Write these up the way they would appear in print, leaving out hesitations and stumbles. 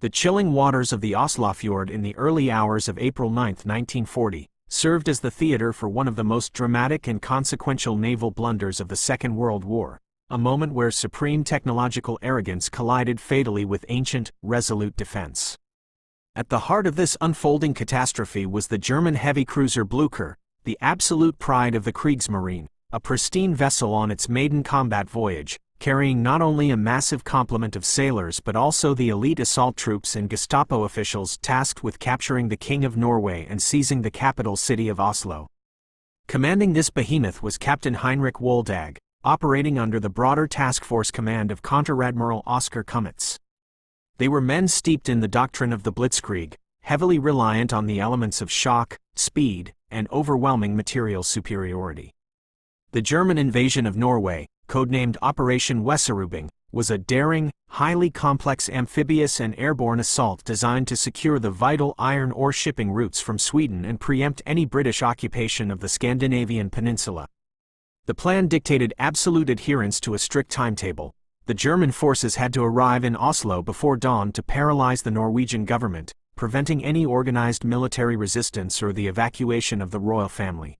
The chilling waters of the Oslofjord in the early hours of April 9, 1940, served as the theater for one of the most dramatic and consequential naval blunders of the Second World War, a moment where supreme technological arrogance collided fatally with ancient, resolute defense. At the heart of this unfolding catastrophe was the German heavy cruiser Blücher, the absolute pride of the Kriegsmarine, a pristine vessel on its maiden combat voyage, carrying not only a massive complement of sailors but also the elite assault troops and Gestapo officials tasked with capturing the King of Norway and seizing the capital city of Oslo. Commanding this behemoth was Captain Heinrich Woldag, operating under the broader task force command of Konteradmiral Oskar Kummetz. They were men steeped in the doctrine of the Blitzkrieg, heavily reliant on the elements of shock, speed, and overwhelming material superiority. The German invasion of Norway, codenamed Operation Weserübung, was a daring, highly complex amphibious and airborne assault designed to secure the vital iron ore shipping routes from Sweden and preempt any British occupation of the Scandinavian peninsula. The plan dictated absolute adherence to a strict timetable. The German forces had to arrive in Oslo before dawn to paralyze the Norwegian government, preventing any organized military resistance or the evacuation of the royal family.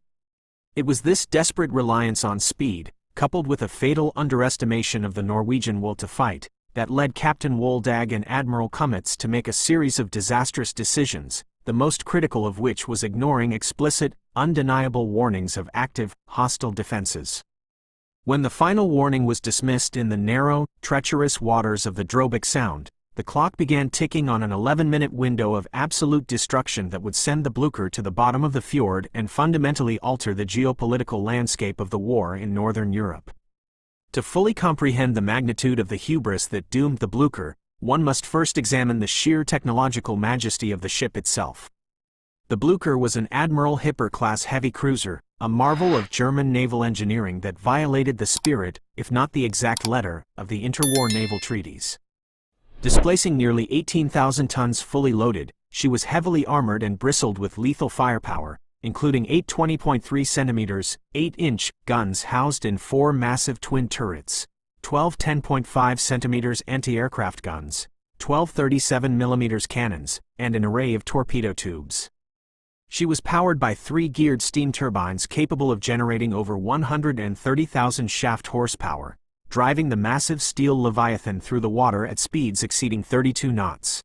It was this desperate reliance on speed, coupled with a fatal underestimation of the Norwegian will to fight, that led Captain Woldag and Admiral Kummetz to make a series of disastrous decisions, the most critical of which was ignoring explicit, undeniable warnings of active, hostile defenses. When the final warning was dismissed in the narrow, treacherous waters of the Drobak Sound, the clock began ticking on an 11-minute window of absolute destruction that would send the Blücher to the bottom of the fjord and fundamentally alter the geopolitical landscape of the war in Northern Europe. To fully comprehend the magnitude of the hubris that doomed the Blücher, one must first examine the sheer technological majesty of the ship itself. The Blücher was an Admiral Hipper-class heavy cruiser, a marvel of German naval engineering that violated the spirit, if not the exact letter, of the interwar naval treaties. Displacing nearly 18,000 tons fully loaded, she was heavily armored and bristled with lethal firepower, including 8 20.3 cm, 8-inch guns housed in 4 massive twin turrets, 12 10.5 cm anti-aircraft guns, 12 37 mm cannons, and an array of torpedo tubes. She was powered by 3 geared steam turbines capable of generating over 130,000 shaft horsepower, driving the massive steel Leviathan through the water at speeds exceeding 32 knots.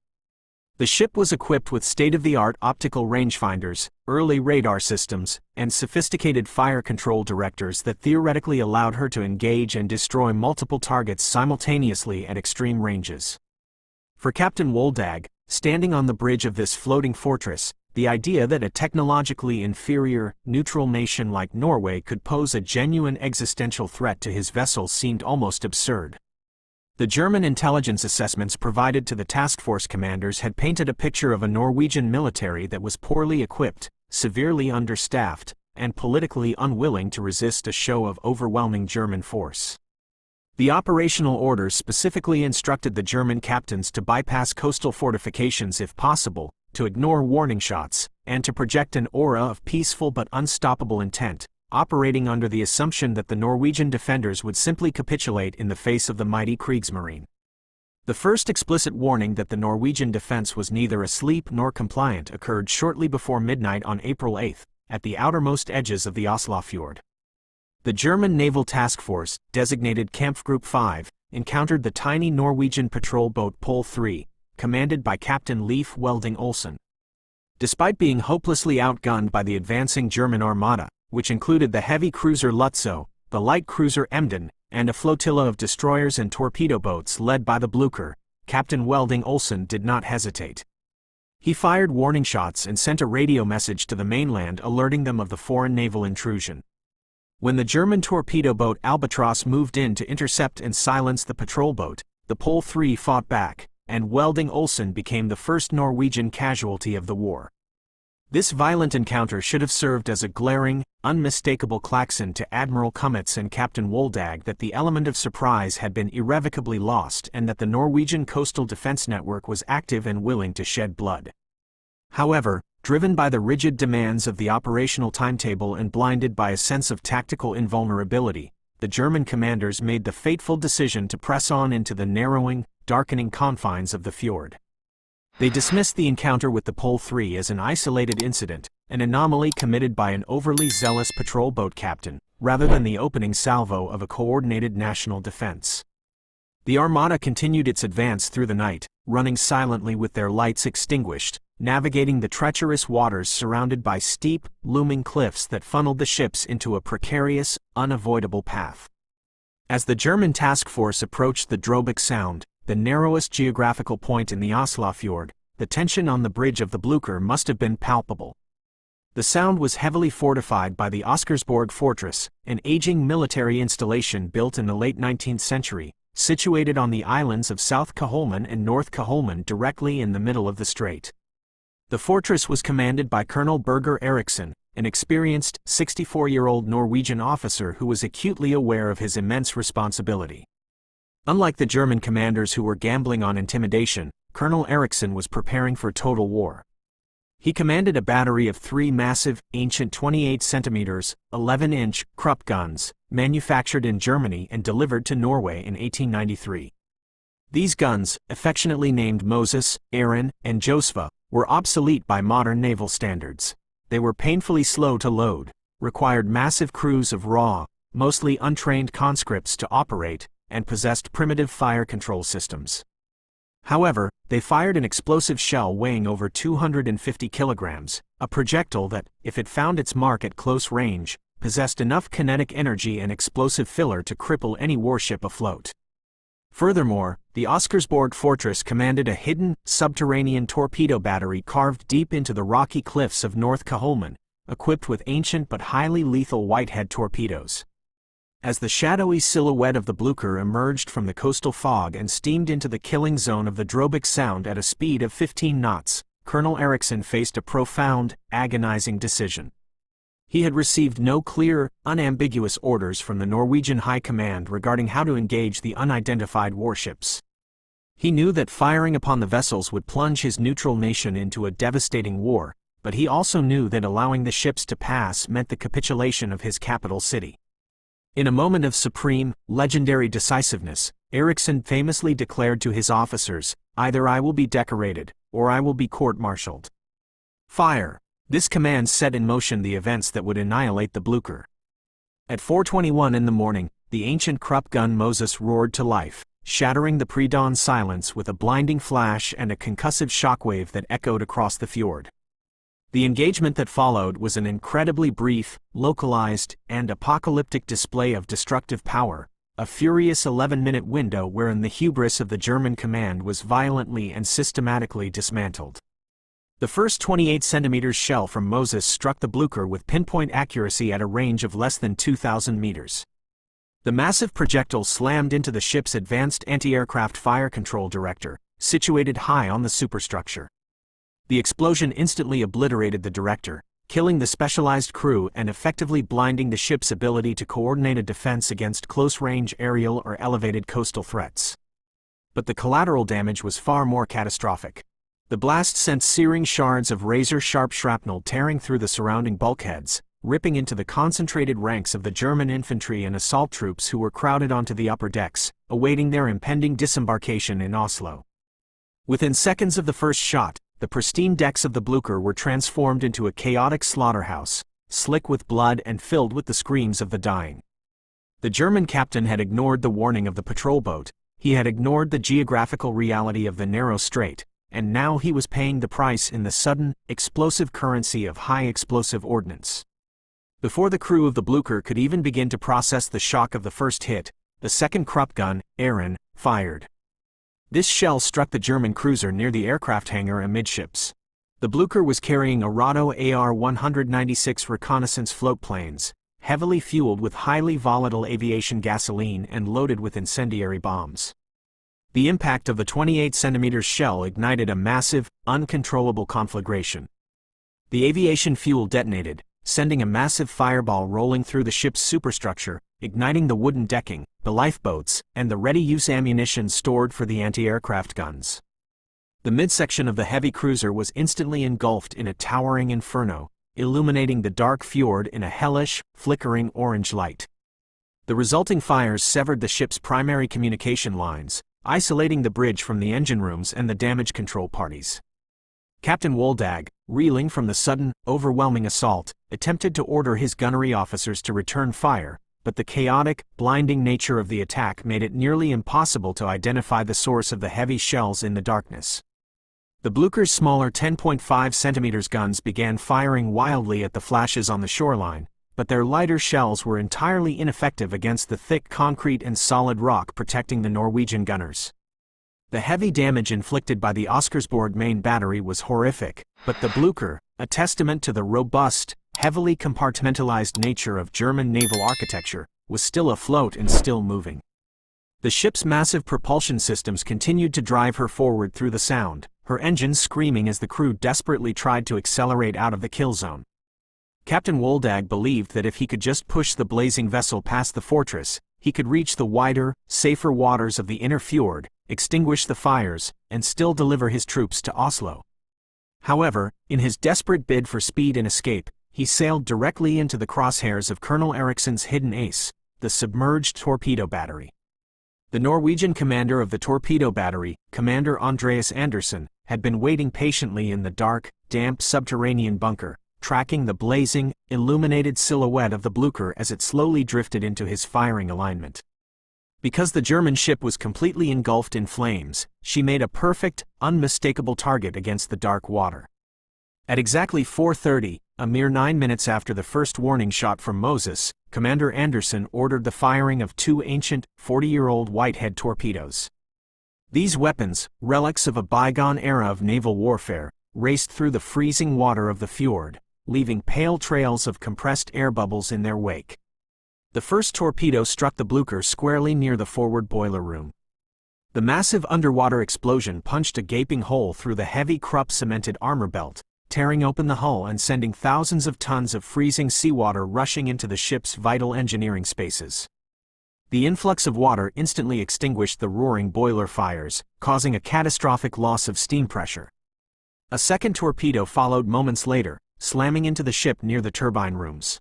The ship was equipped with state-of-the-art optical rangefinders, early radar systems, and sophisticated fire control directors that theoretically allowed her to engage and destroy multiple targets simultaneously at extreme ranges. For Captain Woldag, standing on the bridge of this floating fortress, the idea that a technologically inferior, neutral nation like Norway could pose a genuine existential threat to his vessel seemed almost absurd. The German intelligence assessments provided to the task force commanders had painted a picture of a Norwegian military that was poorly equipped, severely understaffed, and politically unwilling to resist a show of overwhelming German force. The operational orders specifically instructed the German captains to bypass coastal fortifications if possible, to ignore warning shots, and to project an aura of peaceful but unstoppable intent, operating under the assumption that the Norwegian defenders would simply capitulate in the face of the mighty Kriegsmarine. The first explicit warning that the Norwegian defense was neither asleep nor compliant occurred shortly before midnight on April 8, at the outermost edges of the Oslofjord. The German naval task force, designated Kampfgruppe 5, encountered the tiny Norwegian patrol boat Pole 3, commanded by Captain Leif Welding Olsen. Despite being hopelessly outgunned by the advancing German armada, which included the heavy cruiser Lutzow, the light cruiser Emden, and a flotilla of destroyers and torpedo boats led by the Blücher, Captain Welding Olsen did not hesitate. He fired warning shots and sent a radio message to the mainland alerting them of the foreign naval intrusion. When the German torpedo boat Albatross moved in to intercept and silence the patrol boat, the Pole 3 fought back, and Welding Olsen became the first Norwegian casualty of the war. This violent encounter should have served as a glaring, unmistakable klaxon to Admiral Kummetz and Captain Woldag that the element of surprise had been irrevocably lost and that the Norwegian coastal defense network was active and willing to shed blood. However, driven by the rigid demands of the operational timetable and blinded by a sense of tactical invulnerability, the German commanders made the fateful decision to press on into the narrowing, darkening confines of the fjord. They dismissed the encounter with the Pole 3 as an isolated incident, an anomaly committed by an overly zealous patrol boat captain, rather than the opening salvo of a coordinated national defense. The Armada continued its advance through the night, running silently with their lights extinguished, navigating the treacherous waters surrounded by steep, looming cliffs that funneled the ships into a precarious, unavoidable path. As the German task force approached the Drobak Sound, the narrowest geographical point in the Oslofjord, the tension on the bridge of the Blücher must have been palpable. The sound was heavily fortified by the Oscarsborg Fortress, an aging military installation built in the late 19th century, situated on the islands of South Caholmen and North Caholmen directly in the middle of the strait. The fortress was commanded by Colonel Birger Eriksson, an experienced, 64-year-old Norwegian officer who was acutely aware of his immense responsibility. Unlike the German commanders who were gambling on intimidation, Colonel Eriksson was preparing for total war. He commanded a battery of 3 massive, ancient 28 cm, 11-inch, Krupp guns, manufactured in Germany and delivered to Norway in 1893. These guns, affectionately named Moses, Aaron, and Josva, were obsolete by modern naval standards. They were painfully slow to load, required massive crews of raw, mostly untrained conscripts to operate, and possessed primitive fire control systems. However, they fired an explosive shell weighing over 250 kilograms, a projectile that, if it found its mark at close range, possessed enough kinetic energy and explosive filler to cripple any warship afloat. Furthermore, the Oscarsborg Fortress commanded a hidden, subterranean torpedo battery carved deep into the rocky cliffs of North Caholmen, equipped with ancient but highly lethal Whitehead torpedoes. As the shadowy silhouette of the Blücher emerged from the coastal fog and steamed into the killing zone of the Drobak Sound at a speed of 15 knots, Colonel Eriksson faced a profound, agonizing decision. He had received no clear, unambiguous orders from the Norwegian High Command regarding how to engage the unidentified warships. He knew that firing upon the vessels would plunge his neutral nation into a devastating war, but he also knew that allowing the ships to pass meant the capitulation of his capital city. In a moment of supreme, legendary decisiveness, Eriksson famously declared to his officers, "Either I will be decorated, or I will be court-martialed." Fire! This command set in motion the events that would annihilate the Blücher. At 4:21 in the morning, the ancient Krupp gun Moses roared to life, shattering the pre-dawn silence with a blinding flash and a concussive shockwave that echoed across the fjord. The engagement that followed was an incredibly brief, localized, and apocalyptic display of destructive power, a furious 11-minute window wherein the hubris of the German command was violently and systematically dismantled. The first 28 cm shell from Moses struck the Blücher with pinpoint accuracy at a range of less than 2,000 meters. The massive projectile slammed into the ship's advanced anti-aircraft fire control director, situated high on the superstructure. The explosion instantly obliterated the director, killing the specialized crew and effectively blinding the ship's ability to coordinate a defense against close-range aerial or elevated coastal threats. But the collateral damage was far more catastrophic. The blast sent searing shards of razor-sharp shrapnel tearing through the surrounding bulkheads, ripping into the concentrated ranks of the German infantry and assault troops who were crowded onto the upper decks, awaiting their impending disembarkation in Oslo. Within seconds of the first shot, the pristine decks of the Blücher were transformed into a chaotic slaughterhouse, slick with blood and filled with the screams of the dying. The German captain had ignored the warning of the patrol boat, he had ignored the geographical reality of the narrow strait, and now he was paying the price in the sudden, explosive currency of high-explosive ordnance. Before the crew of the Blücher could even begin to process the shock of the first hit, the second Krupp gun, Aaron, fired. This shell struck the German cruiser near the aircraft hangar amidships. The Blücher was carrying Arado AR-196 reconnaissance float planes, heavily fueled with highly volatile aviation gasoline and loaded with incendiary bombs. The impact of the 28 cm shell ignited a massive, uncontrollable conflagration. The aviation fuel detonated, sending a massive fireball rolling through the ship's superstructure, igniting the wooden decking, the lifeboats, and the ready-use ammunition stored for the anti-aircraft guns. The midsection of the heavy cruiser was instantly engulfed in a towering inferno, illuminating the dark fjord in a hellish, flickering orange light. The resulting fires severed the ship's primary communication lines, isolating the bridge from the engine rooms and the damage control parties. Captain Woldag, reeling from the sudden, overwhelming assault, attempted to order his gunnery officers to return fire, but the chaotic, blinding nature of the attack made it nearly impossible to identify the source of the heavy shells in the darkness. The Blücher's smaller 10.5 cm guns began firing wildly at the flashes on the shoreline, but their lighter shells were entirely ineffective against the thick concrete and solid rock protecting the Norwegian gunners. The heavy damage inflicted by the Oscarsborg main battery was horrific, but the Blücher, a testament to the robust, heavily compartmentalized nature of German naval architecture, was still afloat and still moving. The ship's massive propulsion systems continued to drive her forward through the Sound, her engines screaming as the crew desperately tried to accelerate out of the kill zone. Captain Woldag believed that if he could just push the blazing vessel past the fortress, he could reach the wider, safer waters of the inner fjord, extinguish the fires, and still deliver his troops to Oslo. However, in his desperate bid for speed and escape, he sailed directly into the crosshairs of Colonel Eriksson's hidden ace, the submerged torpedo battery. The Norwegian commander of the torpedo battery, Commander Andreas Andersen, had been waiting patiently in the dark, damp subterranean bunker, tracking the blazing, illuminated silhouette of the Blücher as it slowly drifted into his firing alignment. Because the German ship was completely engulfed in flames, she made a perfect, unmistakable target against the dark water. At exactly 4:30, a mere 9 minutes after the first warning shot from Moses, Commander Andersen ordered the firing of 2 ancient, 40-year-old Whitehead torpedoes. These weapons, relics of a bygone era of naval warfare, raced through the freezing water of the fjord, leaving pale trails of compressed air bubbles in their wake. The first torpedo struck the Blücher squarely near the forward boiler room. The massive underwater explosion punched a gaping hole through the heavy Krupp-cemented armor belt, tearing open the hull and sending thousands of tons of freezing seawater rushing into the ship's vital engineering spaces. The influx of water instantly extinguished the roaring boiler fires, causing a catastrophic loss of steam pressure. A second torpedo followed moments later, slamming into the ship near the turbine rooms.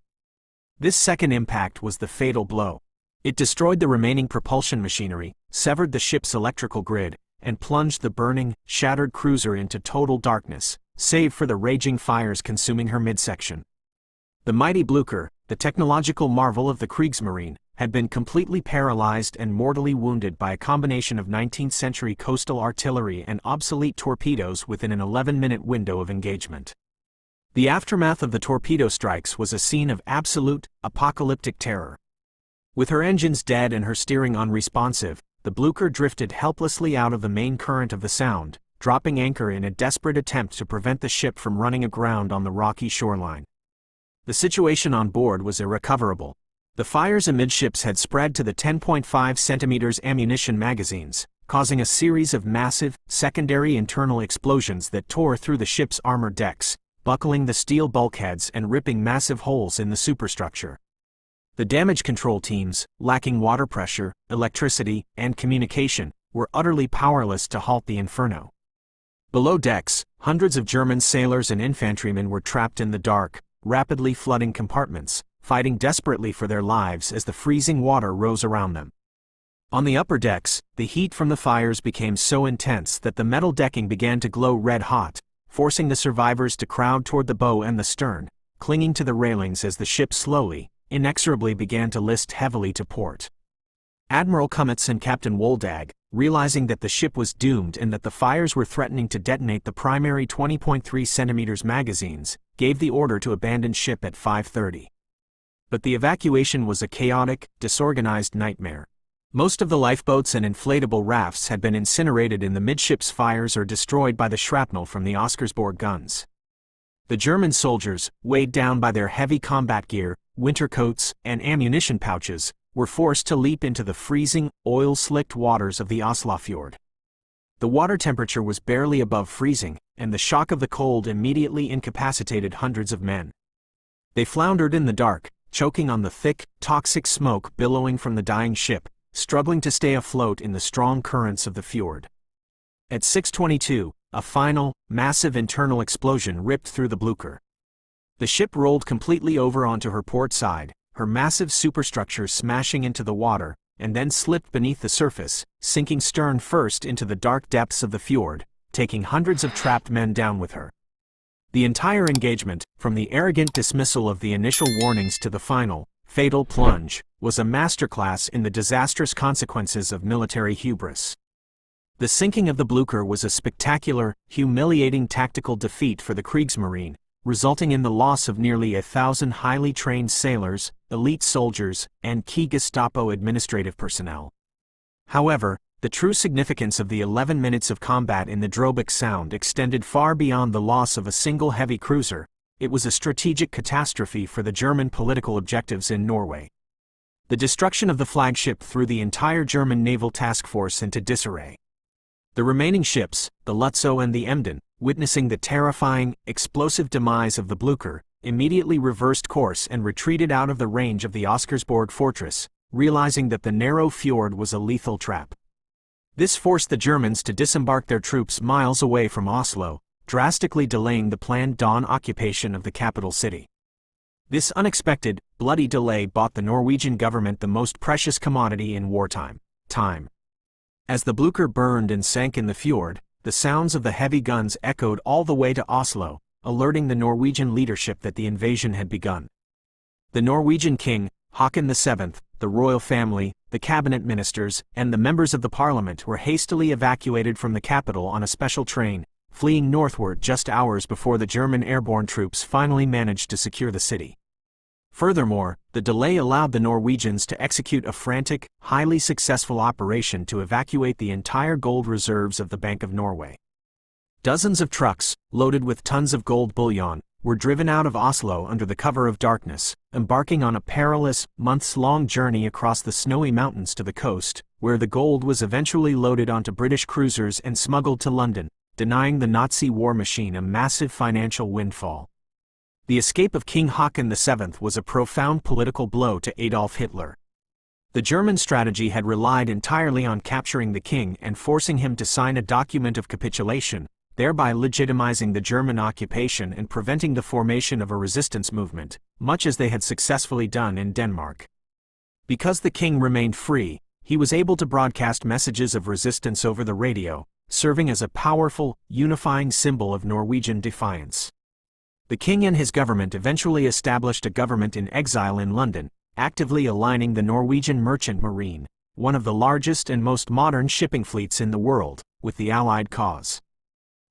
This second impact was the fatal blow. It destroyed the remaining propulsion machinery, severed the ship's electrical grid, and plunged the burning, shattered cruiser into total darkness, save for the raging fires consuming her midsection. The mighty Blücher, the technological marvel of the Kriegsmarine, had been completely paralyzed and mortally wounded by a combination of 19th-century coastal artillery and obsolete torpedoes within an 11-minute window of engagement. The aftermath of the torpedo strikes was a scene of absolute, apocalyptic terror. With her engines dead and her steering unresponsive, the Blücher drifted helplessly out of the main current of the Sound, dropping anchor in a desperate attempt to prevent the ship from running aground on the rocky shoreline. The situation on board was irrecoverable. The fires amidships had spread to the 10.5 centimeters ammunition magazines, causing a series of massive, secondary internal explosions that tore through the ship's armored decks, buckling the steel bulkheads and ripping massive holes in the superstructure. The damage control teams, lacking water pressure, electricity, and communication, were utterly powerless to halt the inferno. Below decks, hundreds of German sailors and infantrymen were trapped in the dark, rapidly flooding compartments, fighting desperately for their lives as the freezing water rose around them. On the upper decks, the heat from the fires became so intense that the metal decking began to glow red-hot, forcing the survivors to crowd toward the bow and the stern, clinging to the railings as the ship slowly, inexorably began to list heavily to port. Admiral Kummetz and Captain Woldag, realizing that the ship was doomed and that the fires were threatening to detonate the primary 20.3 centimeters magazines, gave the order to abandon ship at 5:30. But the evacuation was a chaotic, disorganized nightmare. Most of the lifeboats and inflatable rafts had been incinerated in the midships fires or destroyed by the shrapnel from the Oscarsborg guns. The German soldiers, weighed down by their heavy combat gear, winter coats, and ammunition pouches, were forced to leap into the freezing, oil-slicked waters of the Oslofjord. The water temperature was barely above freezing, and the shock of the cold immediately incapacitated hundreds of men. They floundered in the dark, choking on the thick, toxic smoke billowing from the dying ship, struggling to stay afloat in the strong currents of the fjord. At 6:22, a final, massive internal explosion ripped through the Blücher. The ship rolled completely over onto her port side, her massive superstructure smashing into the water, and then slipped beneath the surface, sinking stern first into the dark depths of the fjord, taking hundreds of trapped men down with her. The entire engagement, from the arrogant dismissal of the initial warnings to the final, fatal plunge, was a masterclass in the disastrous consequences of military hubris. The sinking of the Blücher was a spectacular, humiliating tactical defeat for the Kriegsmarine, resulting in the loss of nearly 1,000 highly trained sailors, elite soldiers, and key Gestapo administrative personnel. However, the true significance of the 11 minutes of combat in the Drobak Sound extended far beyond the loss of a single heavy cruiser. It was a strategic catastrophe for the German political objectives in Norway. The destruction of the flagship threw the entire German naval task force into disarray. The remaining ships, the Lutzow and the Emden, witnessing the terrifying, explosive demise of the Blücher, immediately reversed course and retreated out of the range of the Oscarsborg fortress, realizing that the narrow fjord was a lethal trap. This forced the Germans to disembark their troops miles away from Oslo, drastically delaying the planned dawn occupation of the capital city. This unexpected, bloody delay bought the Norwegian government the most precious commodity in wartime: time. As the Blücher burned and sank in the fjord, the sounds of the heavy guns echoed all the way to Oslo, alerting the Norwegian leadership that the invasion had begun. The Norwegian king, Håkon VII, the royal family, the cabinet ministers, and the members of the parliament were hastily evacuated from the capital on a special train, fleeing northward just hours before the German airborne troops finally managed to secure the city. Furthermore, the delay allowed the Norwegians to execute a frantic, highly successful operation to evacuate the entire gold reserves of the Bank of Norway. Dozens of trucks, loaded with tons of gold bullion, were driven out of Oslo under the cover of darkness, embarking on a perilous, months-long journey across the snowy mountains to the coast, where the gold was eventually loaded onto British cruisers and smuggled to London, denying the Nazi war machine a massive financial windfall. The escape of King Håkon VII was a profound political blow to Adolf Hitler. The German strategy had relied entirely on capturing the king and forcing him to sign a document of capitulation, thereby legitimizing the German occupation and preventing the formation of a resistance movement, much as they had successfully done in Denmark. Because the king remained free, he was able to broadcast messages of resistance over the radio, serving as a powerful, unifying symbol of Norwegian defiance. The king and his government eventually established a government in exile in London, actively aligning the Norwegian merchant marine, one of the largest and most modern shipping fleets in the world, with the Allied cause.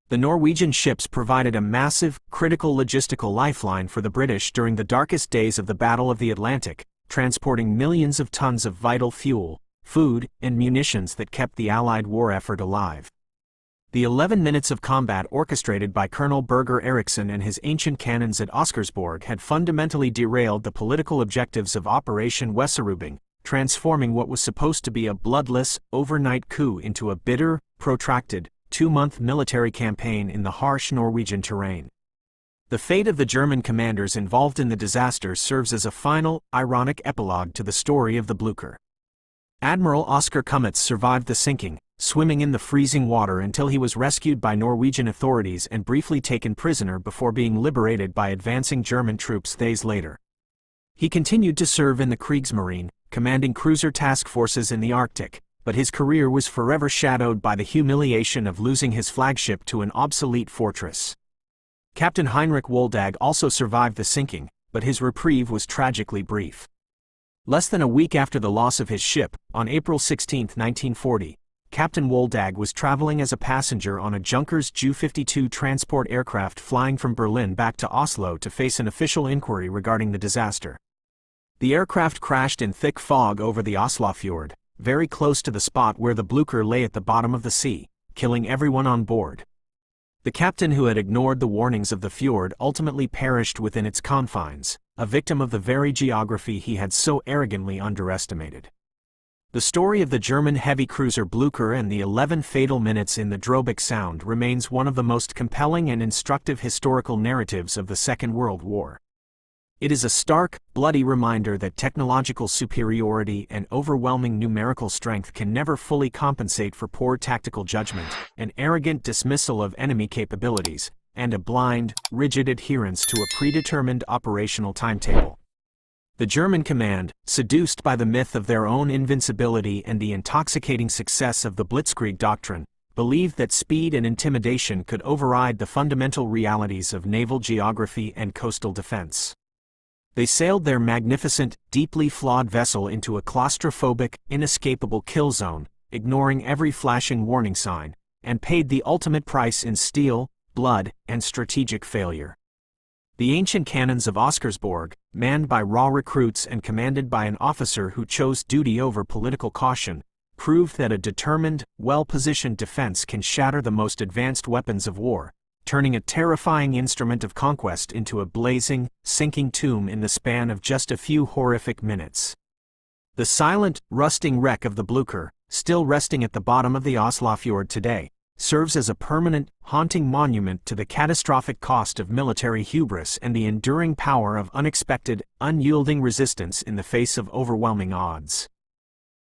The Norwegian ships provided a massive, critical logistical lifeline for the British during the darkest days of the Battle of the Atlantic, transporting millions of tons of vital fuel, food, and munitions that kept the Allied war effort alive. The 11 minutes of combat orchestrated by Colonel Birger Eriksen and his ancient cannons at Oscarsborg had fundamentally derailed the political objectives of Operation Weserübung, transforming what was supposed to be a bloodless, overnight coup into a bitter, protracted, 2-month military campaign in the harsh Norwegian terrain. The fate of the German commanders involved in the disaster serves as a final, ironic epilogue to the story of the Blücher. Admiral Oskar Kummetz survived the sinking, swimming in the freezing water until he was rescued by Norwegian authorities and briefly taken prisoner before being liberated by advancing German troops days later. He continued to serve in the Kriegsmarine, commanding cruiser task forces in the Arctic, but his career was forever shadowed by the humiliation of losing his flagship to an obsolete fortress. Captain Heinrich Woldag also survived the sinking, but his reprieve was tragically brief. Less than a week after the loss of his ship, on April 16, 1940, Captain Woldag was traveling as a passenger on a Junkers Ju-52 transport aircraft flying from Berlin back to Oslo to face an official inquiry regarding the disaster. The aircraft crashed in thick fog over the Oslofjord, very close to the spot where the Blücher lay at the bottom of the sea, killing everyone on board. The captain who had ignored the warnings of the fjord ultimately perished within its confines, a victim of the very geography he had so arrogantly underestimated. The story of the German heavy cruiser Blücher and the 11 fatal minutes in the Drobak Sound remains one of the most compelling and instructive historical narratives of the Second World War. It is a stark, bloody reminder that technological superiority and overwhelming numerical strength can never fully compensate for poor tactical judgment, an arrogant dismissal of enemy capabilities, and a blind, rigid adherence to a predetermined operational timetable. The German command, seduced by the myth of their own invincibility and the intoxicating success of the Blitzkrieg doctrine, believed that speed and intimidation could override the fundamental realities of naval geography and coastal defense. They sailed their magnificent, deeply flawed vessel into a claustrophobic, inescapable kill zone, ignoring every flashing warning sign, and paid the ultimate price in steel, blood, and strategic failure. The ancient cannons of Oscarsborg, manned by raw recruits and commanded by an officer who chose duty over political caution, proved that a determined, well-positioned defense can shatter the most advanced weapons of war, turning a terrifying instrument of conquest into a blazing, sinking tomb in the span of just a few horrific minutes. The silent, rusting wreck of the Blücher, still resting at the bottom of the Oslofjord today, serves as a permanent, haunting monument to the catastrophic cost of military hubris and the enduring power of unexpected, unyielding resistance in the face of overwhelming odds.